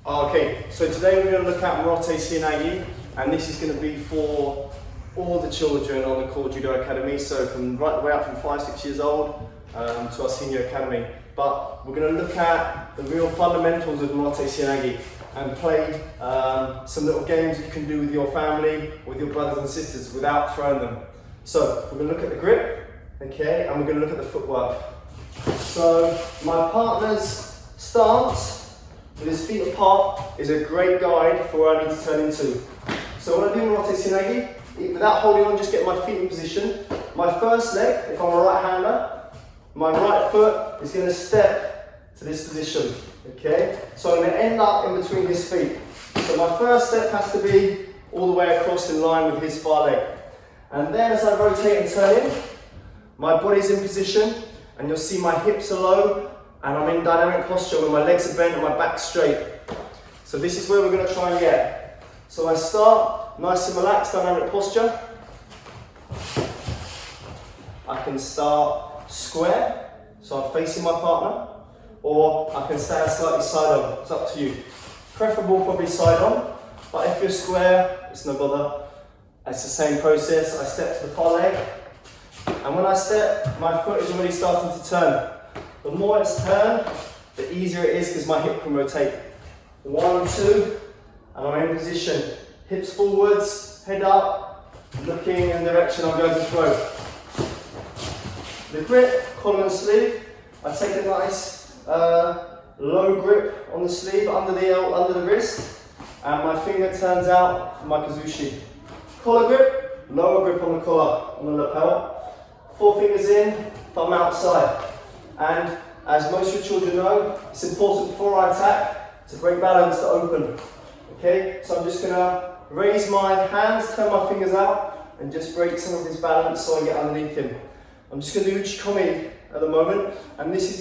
Okay, so today we're going to look at Morote Seoi-Nage, and this is going to be for all the children on the Core Judo Academy, so from right the way up from 5-6 years old to our senior academy. But we're going to look at the real fundamentals of Morote Seoi-Nage and play some little games you can do with your family, with your brothers and sisters without throwing them. So we're going to look at the grip, okay, and we're going to look at the footwork. So my partner's stance with his feet apart is a great guide for where I need to turn into. So when I do Morote Seoi-Nage, without holding on, just get my feet in position. My first leg, if I'm a right-hander, my right foot is going to step to this position, okay? So I'm going to end up in between his feet. So my first step has to be all the way across in line with his far leg. And then as I rotate and turn in, my body's in position, and you'll see my hips are low, and I'm in dynamic posture where my legs are bent and my back's straight. So this is where we're going to try and get. So I start nice and relaxed, dynamic posture. I can start square, so I'm facing my partner, or I can stand slightly side on. It's up to you. Preferable probably side on, but if you're square, it's no bother. It's the same process. I step to the far leg, and when I step, my foot is already starting to turn. The more it's turned, the easier it is because my hip can rotate. 1, 2, and I'm in position. Hips forwards, head up, looking in the direction I'm going to throw. The grip, collar and sleeve, I take a nice low grip on the sleeve, under the wrist, and my finger turns out for my kazushi. Collar grip, lower grip on the collar, on the lapel. 4 fingers in, thumb outside. And as most of your children know, it's important before I attack to break balance to open. Okay, so I'm just going to raise my hands, turn my fingers out, and just break some of his balance so I get underneath him. I'm just going to do uchikomi at the moment, and this is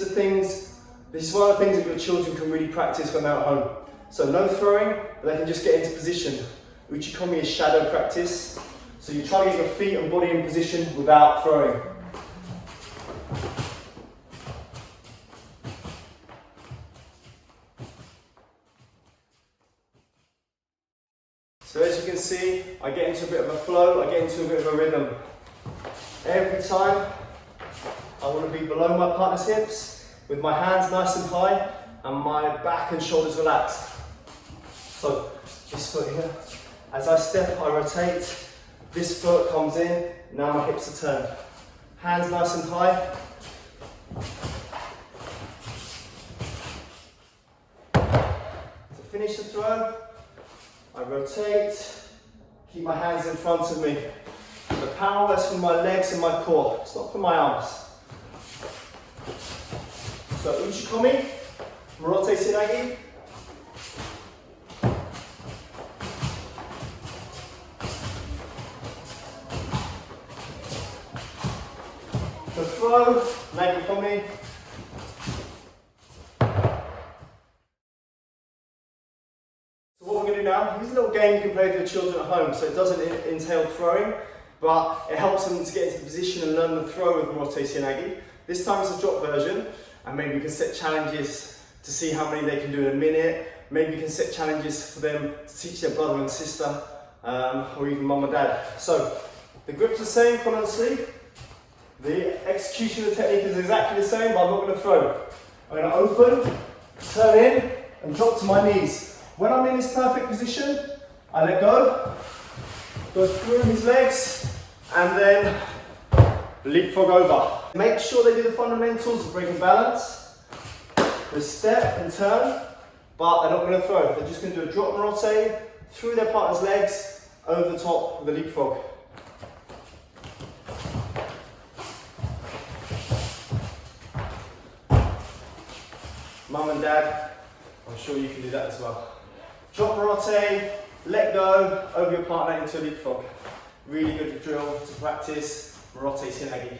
one of the things that your children can really practice when they're at home. So no throwing, but they can just get into position. Uchikomi is shadow practice, so you try to get your feet and body in position without throwing. So as you can see, I get into a bit of a flow, I get into a bit of a rhythm. Every time, I want to be below my partner's hips, with my hands nice and high, and my back and shoulders relaxed. So, this foot here, as I step, I rotate, this foot comes in, now my hips are turned. Hands nice and high. To finish the throw, I rotate, keep my hands in front of me. The power is from my legs and my core, it's not from my arms. So uchikomi, Morote Seoi-Nage. The throw, nage-komi. So what we're going to do now, here's a little game you can play with your children at home, so it doesn't entail throwing, but it helps them to get into the position and learn the throw with Morote Seoi-Nage. This time it's a drop version, and maybe we can set challenges to see how many they can do in a minute. Maybe we can set challenges for them to teach their brother and sister, or even mum and dad. So the grip's the same, collar and sleeve. The execution of the technique is exactly the same, but I'm not going to throw. I'm going to open, turn in, and drop to my knees. When I'm in this perfect position, I let go through his legs, and then leapfrog over. Make sure they do the fundamentals of breaking balance. They step and turn, but they're not going to throw. They're just going to do a drop Morote through their partner's legs, over the top of the leapfrog. Mum and dad, I'm sure you can do that as well. Drop Morote, let go over your partner into a leapfrog. Really good drill to practice Morote Seoi-Nage.